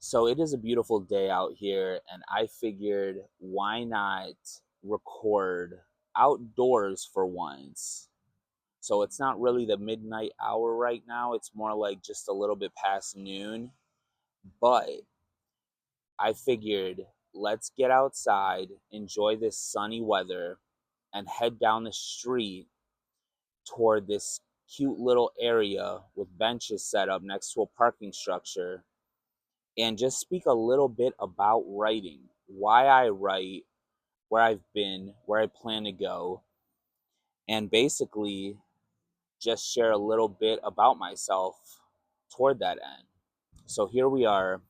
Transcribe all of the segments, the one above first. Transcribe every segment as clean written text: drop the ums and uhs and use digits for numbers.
So it is a beautiful day out here, and I figured why not record outdoors for once? So it's not really the midnight hour right now, it's more like just a little bit past noon. But I figured let's get outside, enjoy this sunny weather, and head down the street toward this cute little area with benches set up next to a parking structure and just speak a little bit about writing, why I write, where I've been, where I plan to go, and basically just share a little bit about myself toward that end. So here we are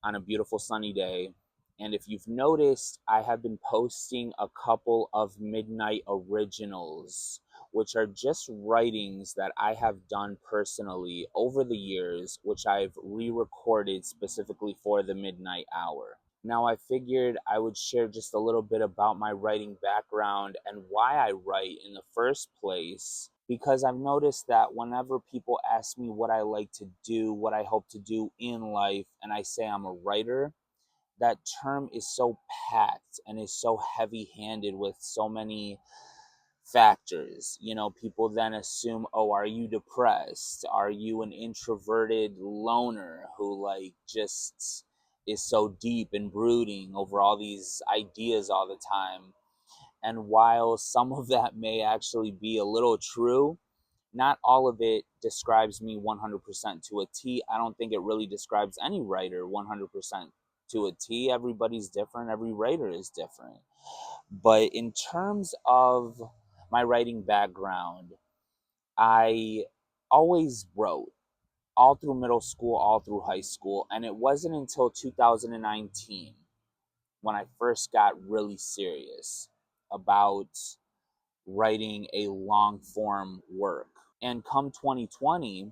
on a beautiful sunny day. And if you've noticed, I have been posting a couple of midnight originals, which are just writings that I have done personally over the years, which I've re recorded specifically for the midnight hour. Now, I figured I would share just a little bit about my writing background and why I write in the first place, because I've noticed that whenever people ask me what I like to do, what I hope to do in life, and I say I'm a writer, that term is so packed and is so heavy handed with so many factors. People then assume, oh, are you depressed? Are you an introverted loner who, like, just is so deep and brooding over all these ideas all the time? And while some of that may actually be a little true, not all of it describes me 100% to a T. I don't think it really describes any writer 100% to a T. Everybody's different, every writer is different. But in terms of my writing background, I always wrote all through middle school, all through high school, and it wasn't until 2019 when I first got really serious about writing a long form work. And come 2020,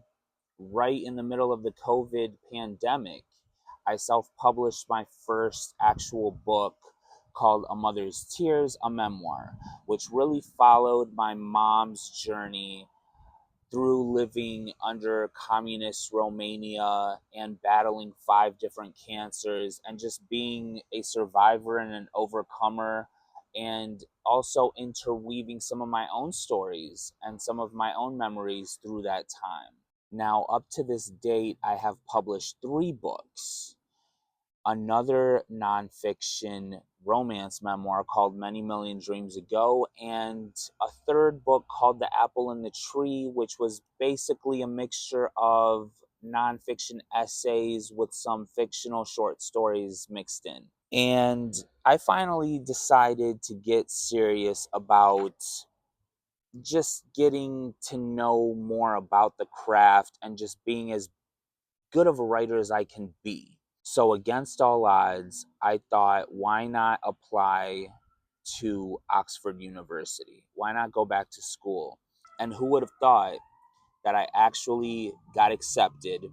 right in the middle of the COVID pandemic, I self published my first actual book called A Mother's Tears, a memoir, which really followed my mom's journey through living under communist Romania and battling 5 different cancers and just being a survivor and an overcomer, and also interweaving some of my own stories and some of my own memories through that time. Now, up to this date, I have published 3 books: another nonfiction romance memoir called Many Million Dreams Ago, and a third book called The Apple in the Tree, which was basically a mixture of nonfiction essays with some fictional short stories mixed in. And I finally decided to get serious about just getting to know more about the craft and just being as good of a writer as I can be. So, against all odds, I thought, why not apply to Oxford University? Why not go back to school? And who would have thought that I actually got accepted?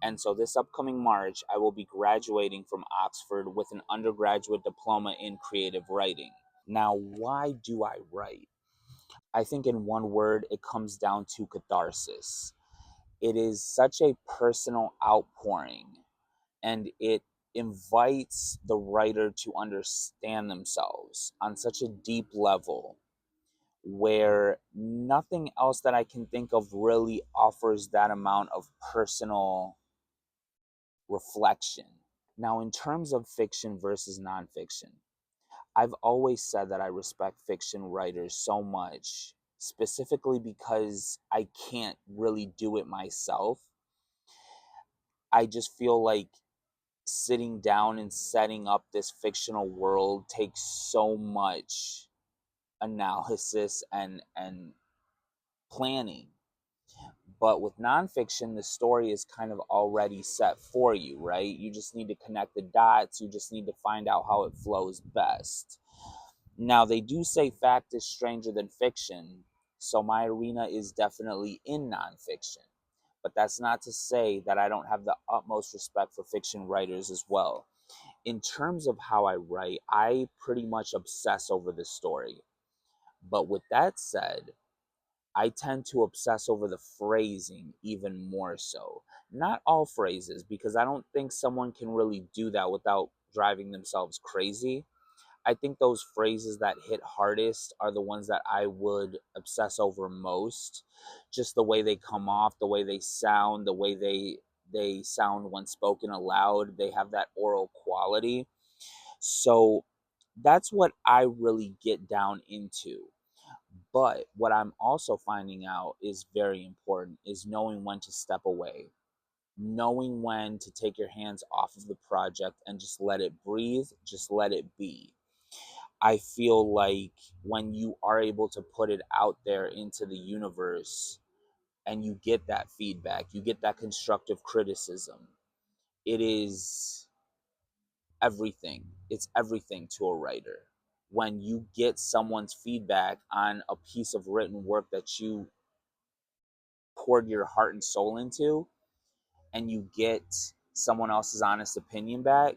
And so, this upcoming March, I will be graduating from Oxford with an undergraduate diploma in creative writing. Now, why do I write? I think in one word, it comes down to catharsis. It is such a personal outpouring, and it invites the writer to understand themselves on such a deep level where nothing else that I can think of really offers that amount of personal reflection. Now, in terms of fiction versus nonfiction, I've always said that I respect fiction writers so much, specifically because I can't really do it myself. I just feel like sitting down and setting up this fictional world takes so much analysis and planning. But with nonfiction, the story is kind of already set for you, right? You just need to connect the dots. You just need to find out how it flows best. Now, they do say fact is stranger than fiction, so my arena is definitely in nonfiction. But that's not to say that I don't have the utmost respect for fiction writers as well. In terms of how I write, I pretty much obsess over the story. But with that said, I tend to obsess over the phrasing even more so. Not all phrases, because I don't think someone can really do that without driving themselves crazy. I think those phrases that hit hardest are the ones that I would obsess over most. Just the way they come off, the way they sound, the way they sound when spoken aloud. They have that oral quality. So that's what I really get down into. But what I'm also finding out is very important is knowing when to step away, knowing when to take your hands off of the project and just let it breathe, just let it be. I feel like when you are able to put it out there into the universe and you get that feedback, you get that constructive criticism, it is everything. It's everything to a writer. When you get someone's feedback on a piece of written work that you poured your heart and soul into, and you get someone else's honest opinion back,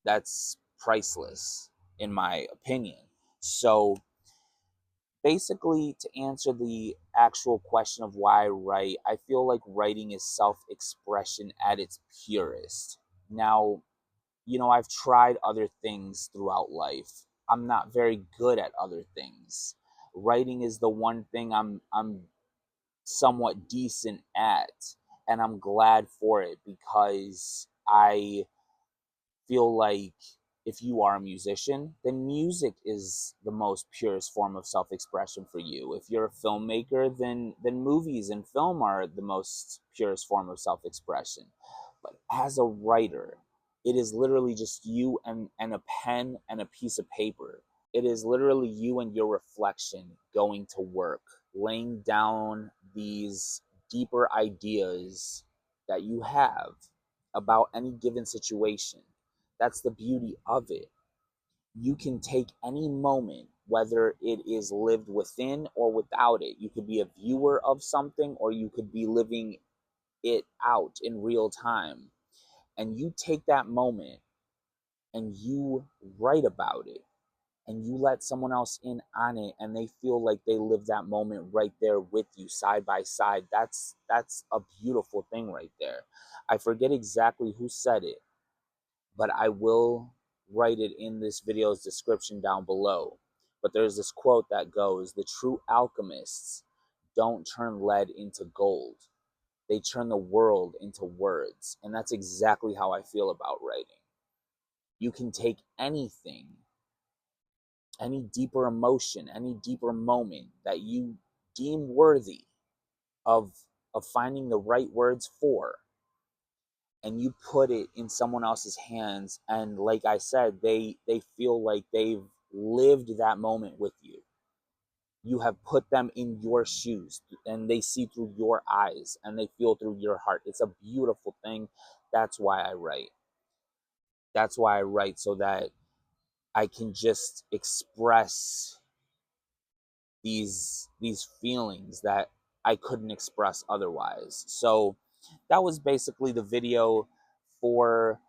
that's priceless, in my opinion. So, basically, to answer the actual question of why I write, I feel like writing is self expression at its purest. Now, I've tried other things throughout life. I'm not very good at other things. Writing is the one thing I'm somewhat decent at, and I'm glad for it because I feel like if you are a musician, then music is the most purest form of self-expression for you. If you're a filmmaker, then movies and film are the most purest form of self-expression. But as a writer, it is literally just you and a pen and a piece of paper. It is literally you and your reflection going to work, laying down these deeper ideas that you have about any given situation. That's the beauty of it. You can take any moment, whether it is lived within or without it. You could be a viewer of something, or you could be living it out in real time. And you take that moment and you write about it, and you let someone else in on it, and they feel like they live that moment right there with you, side by side. That's a beautiful thing right there. I forget exactly who said it, but I will write it in this video's description down below. But there's this quote that goes, "The true alchemists don't turn lead into gold. They turn the world into words." And that's exactly how I feel about writing. You can take anything, any deeper emotion, any deeper moment that you deem worthy of finding the right words for, and you put it in someone else's hands, and like I said, they feel like they've lived that moment with you. You have put them in your shoes, and they see through your eyes and they feel through your heart. It's a beautiful thing. That's why I write. That's why I write, so that I can just express these feelings that I couldn't express otherwise. So that was basically the video for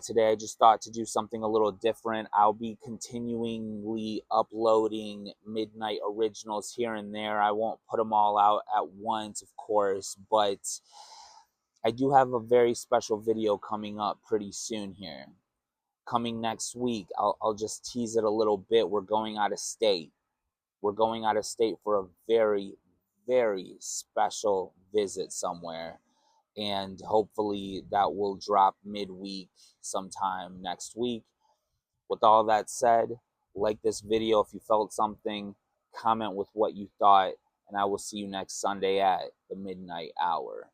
today. I just thought to do something a little different. I'll be continually uploading midnight originals here and there. I won't put them all out at once, of course, but I do have a very special video coming up pretty soon here. Coming next week, I'll just tease it a little bit. We're going out of state. We're going out of state for a very, very special visit somewhere. And hopefully that will drop midweek sometime next week. With all that said, like this video if you felt something, comment with what you thought, and I will see you next Sunday at the midnight hour.